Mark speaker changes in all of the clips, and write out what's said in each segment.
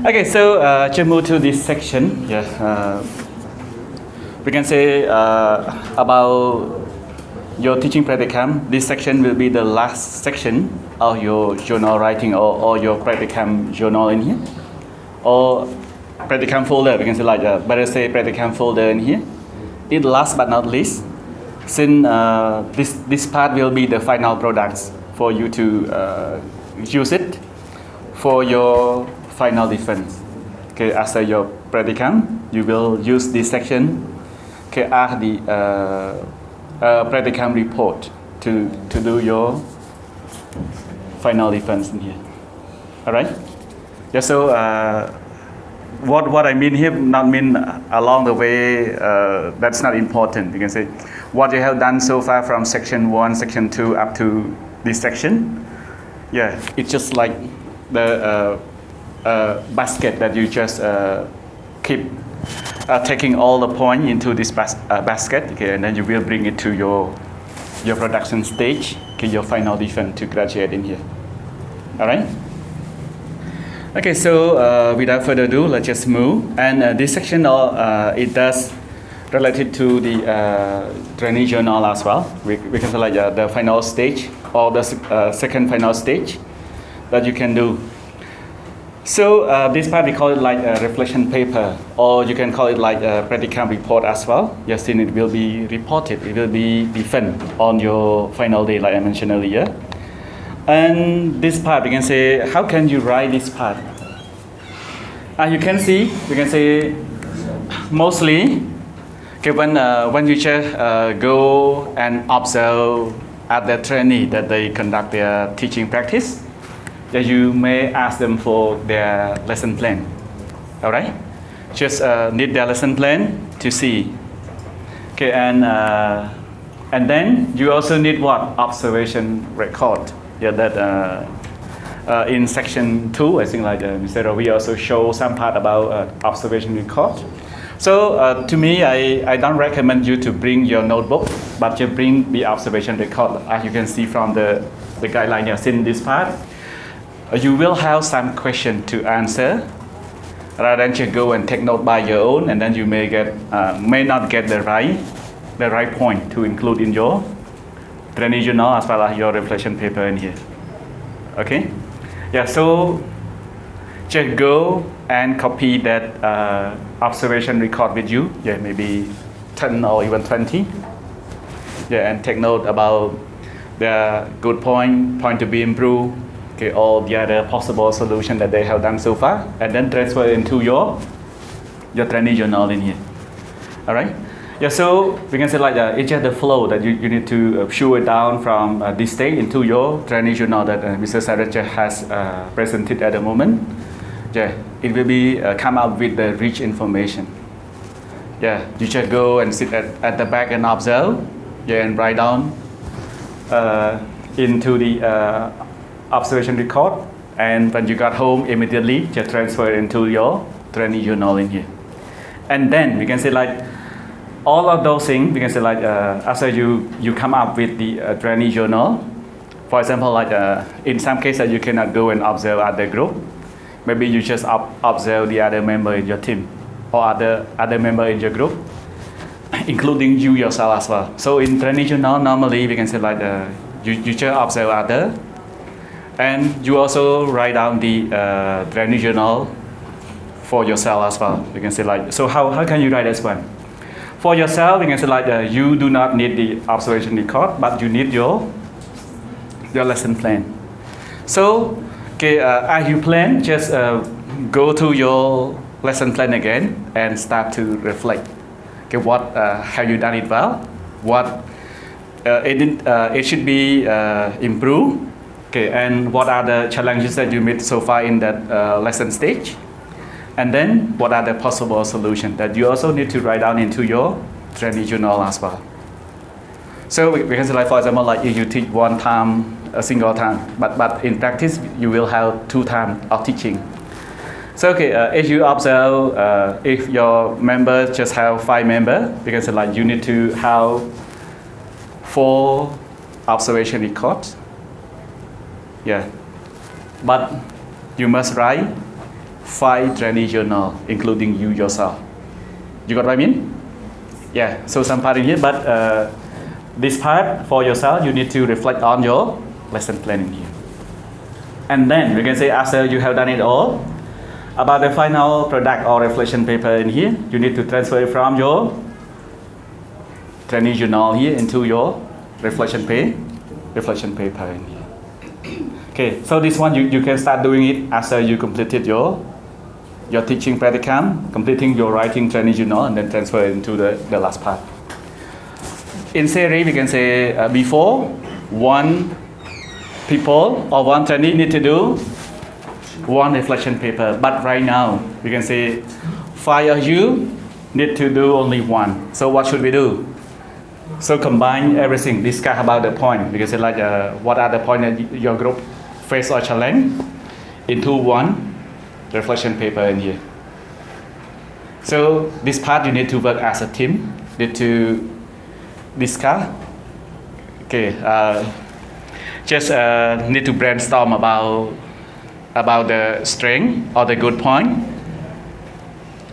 Speaker 1: Okay, so to move to this section, we can say about your teaching practicum. This section will be the last section of your journal writing or your practicum journal in here, or practicum folder. We can say like better say practicum folder in here. It last but not least, since this part will be the final products for you to use it for your final defense. Okay, after your practicum, you will use this section, okay, as the practicum report to do your final defense in here. All right. Yeah. So what I mean here, not mean along the way. That's not important. You can say what you have done so far from section 1, section 2 up to this section. Yeah, it's just like the basket that you just keep taking all the point into this basket, okay, and then you will bring it to your production stage, okay, your final defense to graduate in here. All right. Okay, so without further ado, let's just move. And this section, it does related to the training journal as well. We can say like the final stage or the second final stage that you can do. So this part we call it like a reflection paper, or you can call it like a practicum report as well. Yes, then it will be reported. It will be defended on your final day, like I mentioned earlier. And this part, we can say, how can you write this part? You can see, we can say, mostly, okay, when you just go and observe at the trainee that they conduct their teaching practice, that you may ask them for their lesson plan. All right, just need their lesson plan to see. Okay, and then you also need what? Observation record. Yeah, that in section 2, I think like Mr. Ravi also show some part about observation record. So to me, I don't recommend you to bring your notebook, but you bring the observation record. As you can see from the guideline here, in this part, you will have some question to answer, rather than just go and take note by your own, and then you may not get the right point to include in your training journal as well as your reflection paper in here. Okay, yeah. So just go and copy that observation record with you. Yeah, maybe 10 or even 20. Yeah, and take note about the good point to be improved. Okay, all the other possible solution that they have done so far, and then transfer into your training journal in here. All right. Yeah, so we can say like it's just the flow that you need to show it down from this stage into your training journal that Mr. Saraja has presented at the moment. Yeah, it will be come out with the rich information. Yeah, you just go and sit at the back and observe. Yeah, and write down into the observation record, and when you got home immediately just transfer it into your training journal in here. And then we can say like all of those things, we can say like after you come up with the training journal, for example, like in some cases you cannot go and observe other group. Maybe you just observe the other member in your team or other member in your group, including you yourself as well. So in training journal, normally we can say like you just observe other, and you also write down the training journal for yourself as well. You can say like, so how can you write this one? For yourself, you can say like you do not need the observation record, but you need your lesson plan. So, okay, as you plan, just go to your lesson plan again and start to reflect. Okay, what have you done it well? What it should be improved. Okay, and what are the challenges that you met so far in that lesson stage? And then what are the possible solutions that you also need to write down into your training journal as well. So we can say like, for example, like if you teach one time, a single time, but in practice you will have 2 times of teaching. So okay, if you observe, if your members just have 5 members, we can say like you need to have 4 observation records. Yeah, but you must write 5 trainee journal, including you yourself. You got what I mean? Yeah, so some part in here, but this part for yourself, you need to reflect on your lesson plan in here. And then we can say after you have done it all, about the final product or reflection paper in here, you need to transfer it from your trainee journal here into your reflection paper in here. Okay, so this one you can start doing it after you completed your teaching practicum, completing your writing trainee journal, and then transfer it into the last part. In theory, we can say before, one people or one trainee need to do one reflection paper, but right now we can say 5 of you need to do only one. So what should we do? So combine everything, discuss about the point. We can say like what are the points that your group face or challenge into one reflection paper in here. So this part you need to work as a team, need to discuss. Okay, just need to brainstorm about the strength or the good point,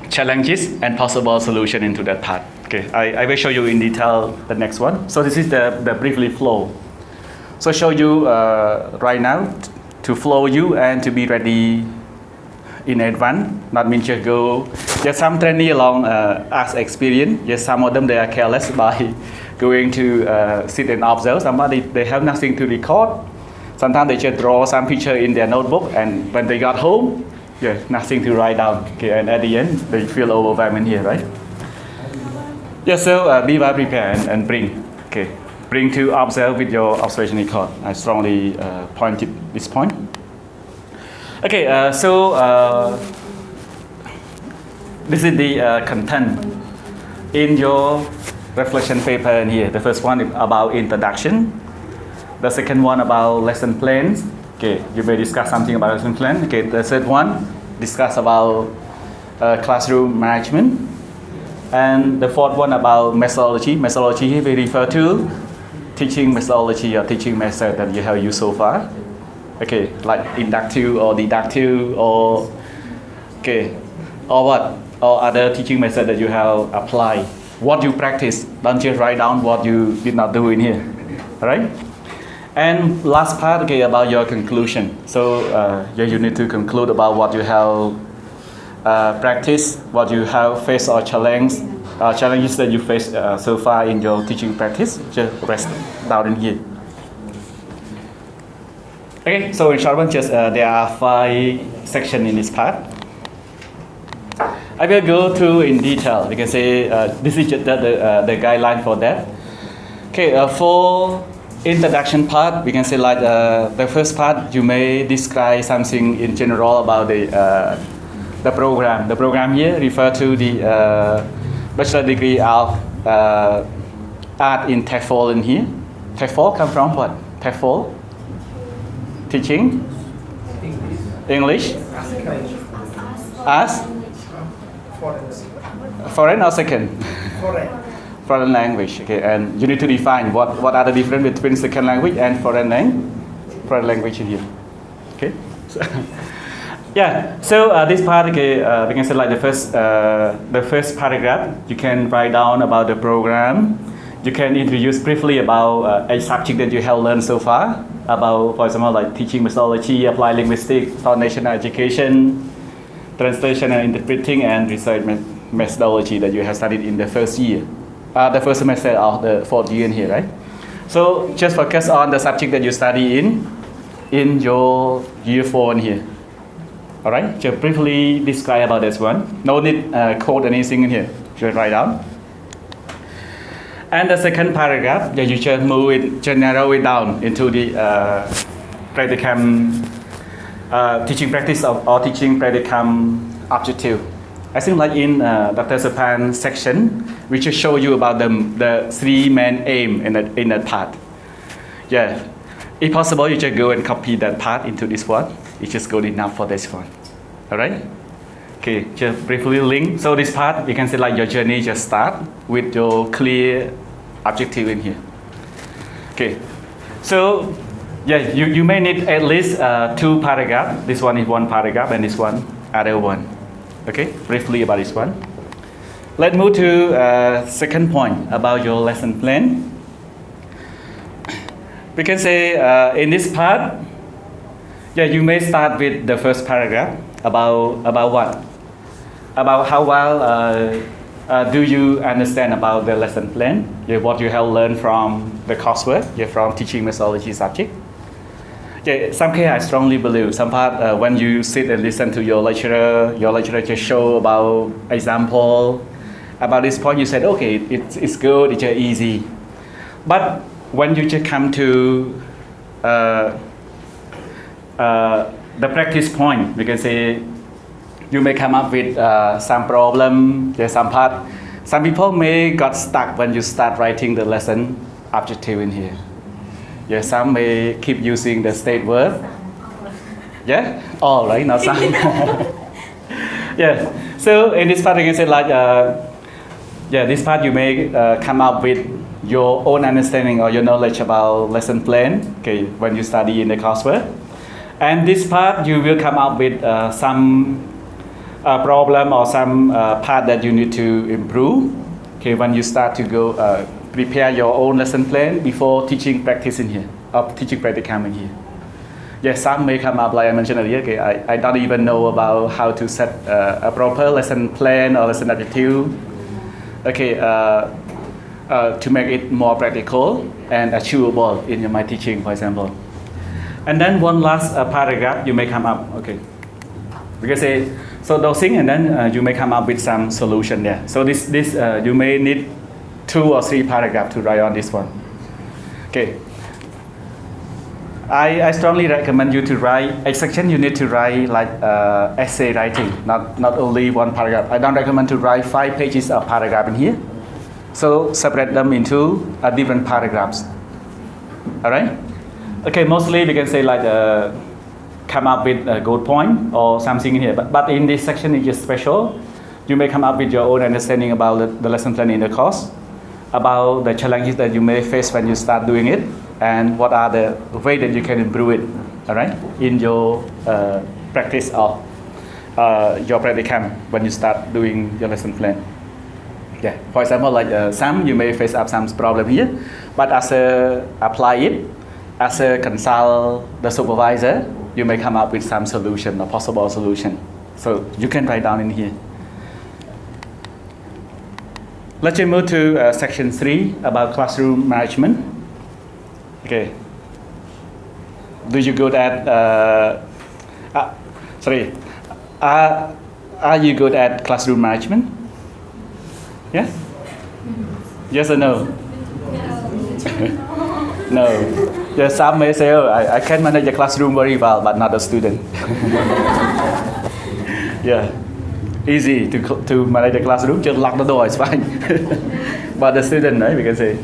Speaker 1: challenges, and possible solution into that part. Okay, I will show you in detail the next one. So this is the briefly flow. So show you right now to flow you and to be ready in advance. Not mean just go. There's some trainee along as experience. Yes, some of them they are careless by going to sit and observe. Somebody they have nothing to record. Sometimes they just draw some picture in their notebook, and when they got home, yeah, nothing to write down. Okay, and at the end, they feel overwhelmed in here, right? Yeah, so be well prepared and bring. Okay, bring to observe with your observation record. I strongly pointed this point. Okay, so this is the content in your reflection paper in here. The first one is about introduction. The second one about lesson plans. Okay, you may discuss something about lesson plan. Okay, the third one discuss about classroom management, and the fourth one about methodology. Methodology here we refer to teaching methodology or teaching method that you have used so far. Okay, like inductive or deductive or okay, or what or other teaching method that you have applied. What you practice. Don't just write down what you did not do in here. All right. And last part, okay, about your conclusion. So you need to conclude about what you have practiced, what you have faced or challenges that you faced so far in your teaching practice. Just rest down in here. Okay, so in short one, just there are 5 sections in this part. I will go through in detail. You can say this is just the guideline for that. Okay, for introduction part, we can say like the first part, you may describe something in general about the program. The program here refer to the bachelor degree of art in TEFL in here. TEFL come from what? TEFL? Teaching? English? As? Foreign or second? Foreign language. Okay, and you need to define what are the difference between second language and foreign language in here. Okay. So, yeah. So this part, okay, we can say like the first paragraph. You can write down about the program. You can introduce briefly about a subject that you have learned so far. About, for example, like teaching methodology, applied linguistics, foundational education, translation and interpreting, and research methodology that you have studied in the first year. The first semester of the 4th year in here, right? So just focus on the subject that you study in your year 4 in here. All right, just briefly describe about this one. No need code anything in here. Just write down. And the second paragraph, you just move it, just narrow it down into the practicum, teaching practice or teaching practicum objective. I think like in Dr. Sapan's section, we just show you about the 3 main aim in that part. Yeah, if possible, you just go and copy that part into this one. It's just good enough for this one. All right? Okay, just briefly link. So this part, you can say like your journey just start with your clear objective in here. Okay, so yeah, you may need at least 2 paragraphs. This one is 1 paragraph and this one other one. Okay, briefly about this one. Let's move to second point about your lesson plan. We can say in this part, yeah, you may start with the first paragraph about what? About how well do you understand about the lesson plan? Yeah, what you have learned from the coursework, yeah, from teaching methodology subject. Yeah, some case I strongly believe some part when you sit and listen to your lecturer just show about example about this point. You said okay, it's good, it's easy, but when you just come to the practice point, we can say you may come up with some problem. Yeah, some people may got stuck when you start writing the lesson objective in here. Yeah, some may keep using the state verb. Yeah, all right, not some. Yeah, so in this part you can say like, yeah, this part you may come up with your own understanding or your knowledge about lesson plan. Okay, when you study in the coursework, and this part you will come up with some problem or some part that you need to improve. Okay, when you start to go. Prepare your own lesson plan before teaching practice in here, or teaching practicum in here. Yes, some may come up like I mentioned earlier. Okay, I don't even know about how to set a proper lesson plan or lesson objective. Okay, to make it more practical and achievable in my teaching, for example. And then one last paragraph you may come up. Okay, we can say so those things, and then you may come up with some solution there. So this you may need 2 or 3 paragraphs to write on this one. Okay. I strongly recommend you to write a section. You need to write like essay writing, not only one paragraph. I don't recommend to write 5 pages of paragraph in here. So separate them into different paragraphs. All right. Okay. Mostly we can say like come up with a good point or something in here. But in this section is just special. You may come up with your own understanding about the lesson plan in the course, about the challenges that you may face when you start doing it, and what are the ways that you can improve it, all right, in your practice of your practicum when you start doing your lesson plan. Yeah, for example, like some you may face up some problem here, but as apply it, as a consult the supervisor, you may come up with some solution or possible solution. So you can write down in here. Let's move to section 3 about classroom management. Okay. Do you good at? Are you good at classroom management? Yes. Yes or no? No. Yes, some may say, oh, I can manage the classroom very well, but not a student. Yeah. Easy to manage the classroom, just lock the door, it's fine. But the student, right, we can say.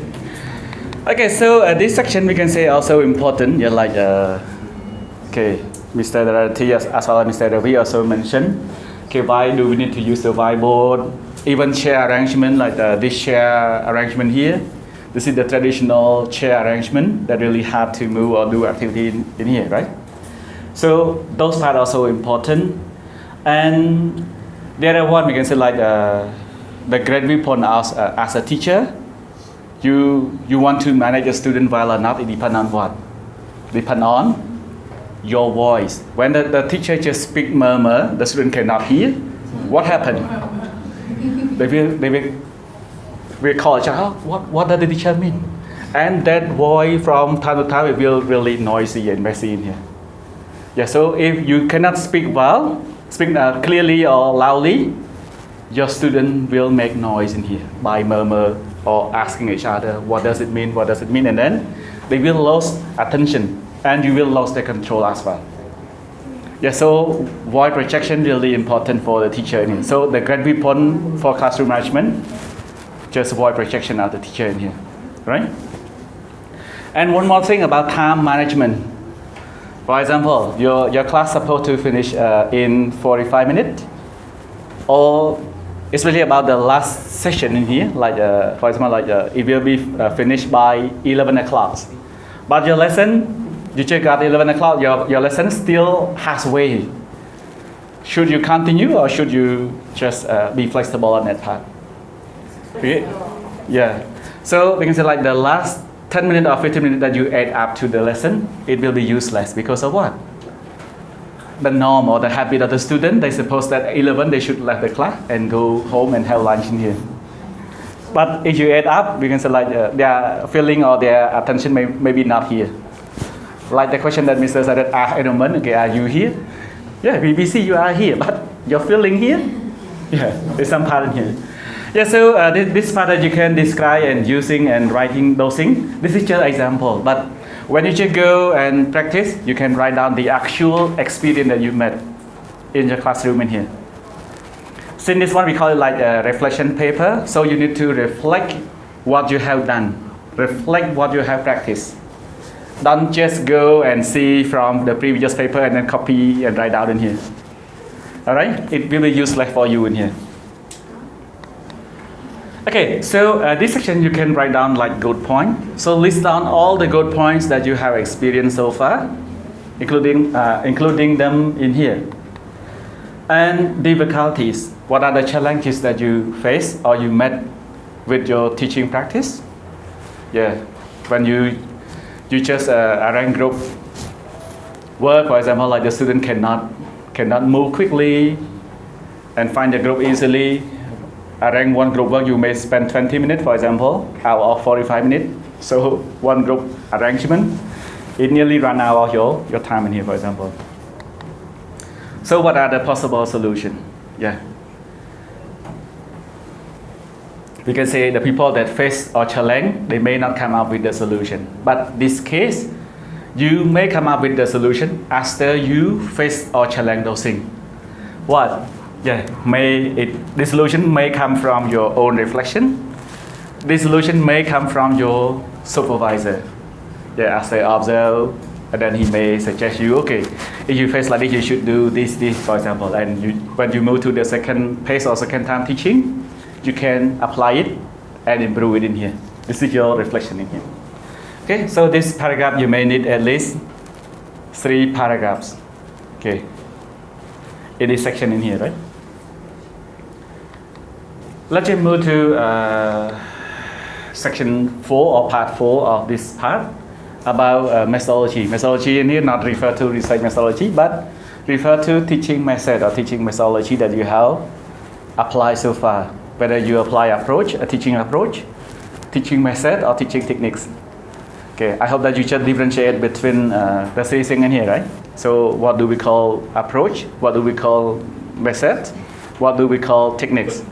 Speaker 1: Okay, so this section we can say also important. Yeah, like okay, Mr. Darati as well as Mr. Ravi also mentioned. Okay, why do we need to use the whiteboard? Even chair arrangement like this chair arrangement here. This is the traditional chair arrangement that really have to move or do activity in here, right? So those parts are also important. And the other one we can say like the great weapon as a teacher. You want to manage a student well or not, it depends on what? Depend on your voice. When the teacher just speak murmur, the student cannot hear. What happened? They will call each other, what does the teacher mean? And that voice from time to time it will really noisy and messy in here. Yeah, so if you cannot speak well, speak clearly or loudly, your student will make noise in here by murmur or asking each other, what does it mean, and then they will lose attention and you will lose their control as well. Yeah, so voice projection really important for the teacher in here. So the great weapon for classroom management, just voice projection of the teacher in here, right? And one more thing about time management. For example, your class supposed to finish in 45 minutes, or it's really about the last session in here, like for example, like it will be finished by 11 o'clock. But your lesson, you check out 11 o'clock, your lesson still halfway. Should you continue or should you just be flexible on that part? Okay. Yeah. So we can say like the last 10 minutes or 15 minutes that you add up to the lesson, it will be useless because of what? The norm or the habit of the student, they suppose that at 11 they should leave the class and go home and have lunch in here. But if you add up, we can say like their feeling or their attention may be not here. Like the question that Mr. said asked in a moment, okay, are you here? Yeah, we see you are here, but your feeling here? Yeah, there's some part in here. Yeah, so this part that you can describe and using and writing those things, this is just example. But when you just go and practice, you can write down the actual experience that you met in your classroom in here. Since this one we call it like a reflection paper, so you need to reflect what you have done, reflect what you have practiced. Don't just go and see from the previous paper and then copy and write down in here. All right, it will be useless for you in here. Okay, so this section you can write down like good point. So list down all the good points that you have experienced so far, including them in here. And difficulties. What are the challenges that you face or you met with your teaching practice? Yeah, when you just arrange group work, for example, like the student cannot move quickly and find the group easily. Arrange one group work, you may spend 20 minutes, for example, out of 45 minutes. So one group arrangement, it nearly run out of your time in here, for example. So what are the possible solutions? Yeah. We can say the people that face or challenge, they may not come up with the solution. But this case, you may come up with the solution after you face or challenge those things. What? Yeah, the solution may come from your own reflection. The solution may come from your supervisor. Yeah, as they observe, and then he may suggest you, okay, if you face like this, you should do this, for example. And when you move to the second phase or second time teaching, you can apply it and improve it in here. This is your reflection in here. Okay, so this paragraph you may need at least 3 paragraphs. Okay, in this section in here, right? Let's just move to section 4 or part 4 of this part about methodology. Methodology in here not refer to research methodology, but refer to teaching method or teaching methodology that you have applied so far. Whether you apply approach, a teaching approach, teaching method, or teaching techniques. Okay, I hope that you just differentiate between the 3 things in here, right? So what do we call approach? What do we call method? What do we call techniques?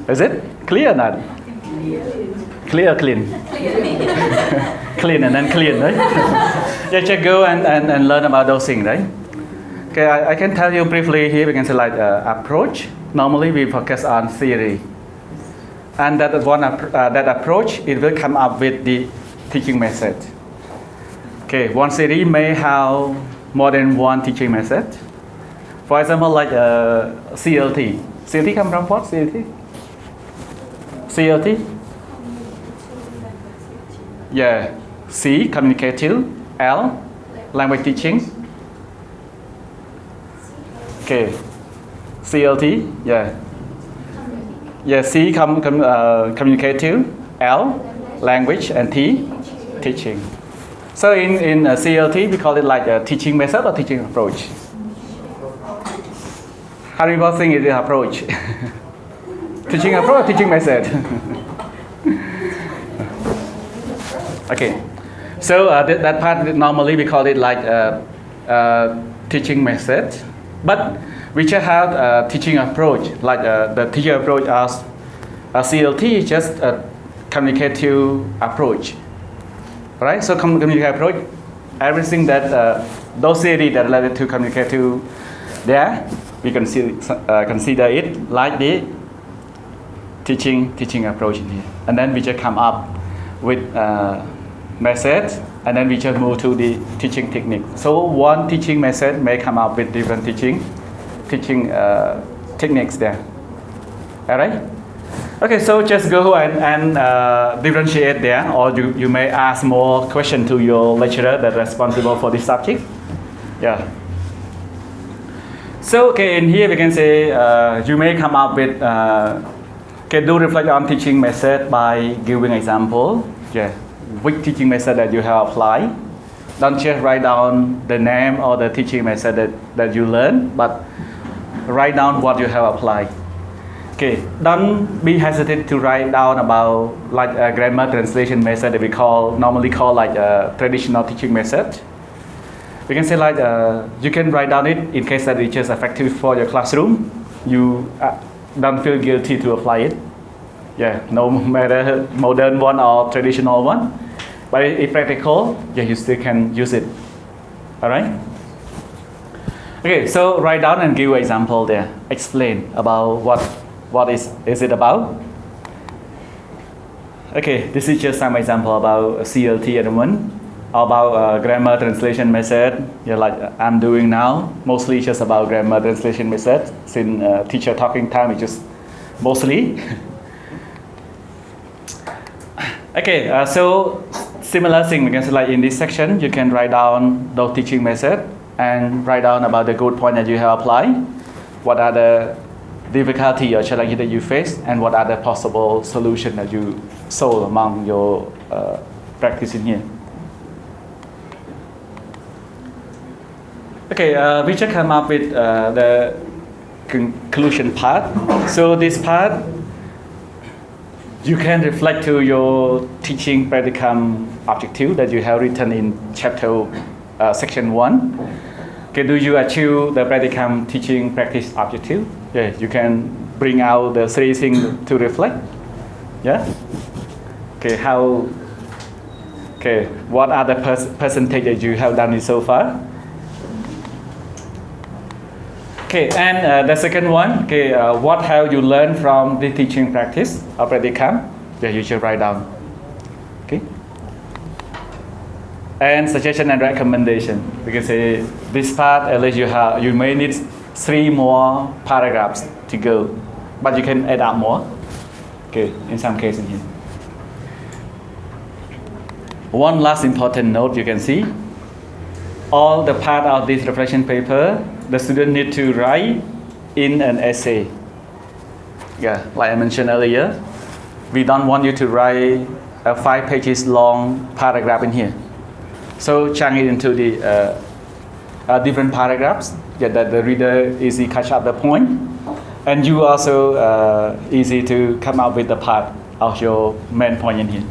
Speaker 1: Is it clear or not? Clear or clean? Clean and then clean, right? Yeah, just go and learn about those things, right? Okay, I can tell you briefly here. We can say like approach. Normally we focus on theory, and that approach it will come up with the teaching method. Okay, one theory may have more than one teaching method. For example, like CLT. CLT come from what? CLT? CLT? Yeah. C, communicative. L, language teaching. Okay. CLT, yeah. Yeah, C, communicative. L, language. And T, teaching. So in CLT, we call it like a teaching method or teaching approach. How do you think it is approach? Teaching approach or teaching method? Okay, so that part normally we call it like teaching method, but we just have teaching approach, like the teaching approach as a CLT is just a communicative approach, right? So communicative approach, everything that those theory that related to communicative, there we consider it like the teaching approach in here, and then we just come up with method, and then we just move to the teaching technique. So one teaching method may come up with different teaching techniques there. All right. Okay, so just go and differentiate there, or you may ask more questions to your lecturer that's responsible for this subject. Yeah. So okay, in here we can say you may come up with can do reflect on teaching method by giving example. Yeah, which teaching method that you have applied. Don't just write down the name or the teaching method that you learn, but write down what you have applied. Okay, don't be hesitant to write down about like a grammar translation method that we normally call like a traditional teaching method. We can say like you can write down it in case that it is effective for your classroom. You don't feel guilty to apply it. Yeah, no matter modern one or traditional one, but if practical, yeah, you still can use it. All right. Okay, so write down and give an example there. Explain about what is it about. Okay, this is just some example about CLT element, about grammar translation method. Yeah, like I'm doing now. Mostly just about grammar translation method. Since teacher talking time is just mostly. Okay, so similar thing we can say like in this section, you can write down the teaching method and write down about the good point that you have applied. What are the difficulty or challenges that you face, and what are the possible solutions that you solve among your practice in here. Okay, we just come up with the conclusion part. So this part, you can reflect to your teaching practicum objective that you have written in chapter section 1. Okay, do you achieve the practicum teaching practice objective? Yeah, you can bring out the 3 things to reflect. Yeah. Okay, what are the percentage that you have done it so far? Okay, and the second one, okay, what have you learned from the teaching practice of practicum? Yeah, you should write down. Okay. And suggestion and recommendation. We can say this part, at least you may need 3 more paragraphs to go, but you can add up more. Okay, in some cases here. One last important note you can see. All the part of this reflection paper, the student need to write in an essay. Yeah, like I mentioned earlier, we don't want you to write a 5 pages long paragraph in here. So chunk it into the different paragraphs, yeah, that the reader easy catch up the point, and you also easy to come up with the part of your main point in here.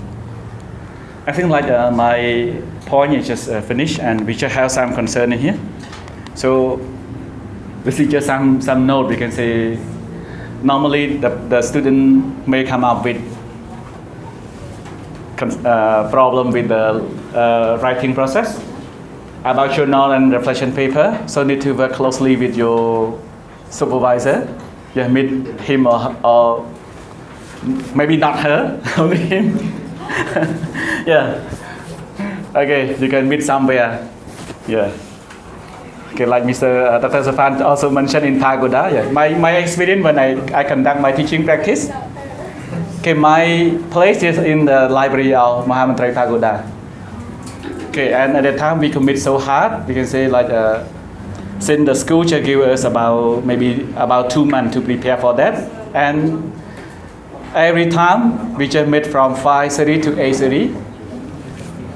Speaker 1: I think like my point is just finished, and we just have some concern in here. So this is just some note. We can say normally the student may come up with problem with the writing process about journal and reflection paper. So need to work closely with your supervisor. Yeah, meet him or maybe not her, only him. Yeah. Okay, you can meet somewhere. Yeah. Okay, like Mr. Dr. Safan also mentioned in Pagoda. Yeah. My experience when I conduct my teaching practice. Okay, my place is in the library of Muhammad Rai Pagoda. Okay, and at that time we commit so hard. We can say like since the school just give us about 2 months to prepare for that, and every time we just meet from 5:30 to 8:30,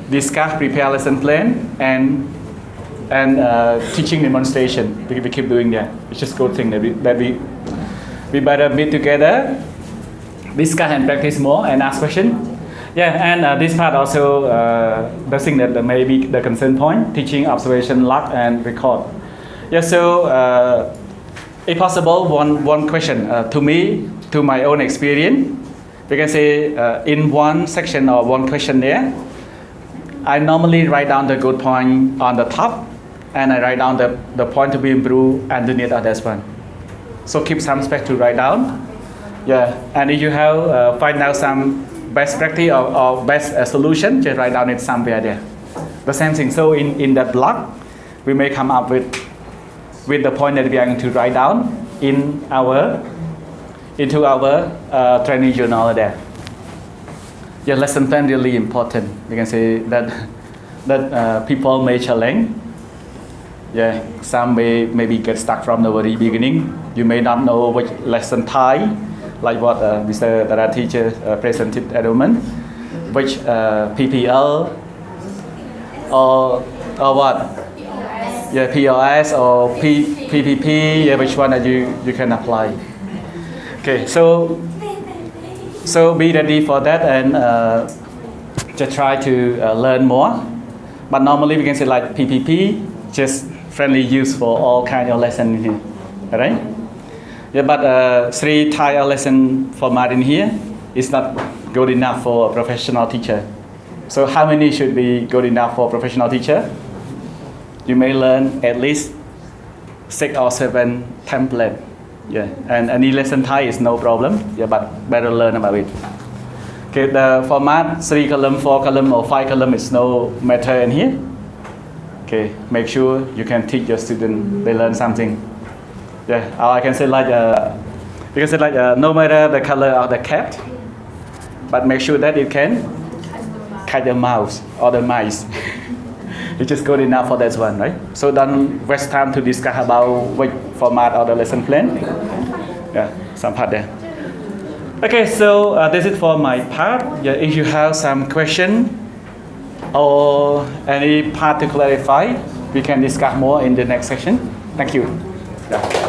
Speaker 1: discuss, prepare lesson plan, and teaching demonstration. We keep doing that. It's just good thing that we better meet together, discuss and practice more, and ask questions. Yeah, and this part also the thing that may be the concern point: teaching, observation, log, and record. Yeah, so if possible, one question to me, to my own experience, we can say in one section or one question there, I normally write down the good point on the top, and I write down the point to be improved underneath of this one. So keep some space to write down. Yeah, and if you have find out some best practice or best solution, just write down it somewhere there. The same thing. So in that block, we may come up with the point that we are going to write down into our training journal there. Yeah, lesson plan really important. We can say that people may challenge. Yeah, some may maybe get stuck from the very beginning. You may not know which lesson type, like what Mr. Dara teacher presented at the moment, which PPL or what? Yeah, PLS or PPP. Yeah, which one that you can apply? Okay, so be ready for that and just try to learn more. But normally we can say like PPP, just friendly use for all kind of lesson here, alright? Yeah, but 3 Thai lesson format in here is not good enough for a professional teacher. So how many should be good enough for professional teacher? You may learn at least 6 or 7 template. Yeah, and any lesson Thai is no problem. Yeah, but better learn about it. Okay, the format 3 column, 4 column, or 5 column is no matter in here. Okay, make sure you can teach your student they learn something. Yeah, or I can say like you can say like no matter the color of the cat, but make sure that it can catch the mouse or the mice. It's just good enough for that one, right? So don't waste time to discuss about which format of the lesson plan. Yeah, some part there. Okay, so this is for my part. Yeah, if you have some question or any part to clarify, we can discuss more in the next section. Thank you. Yeah.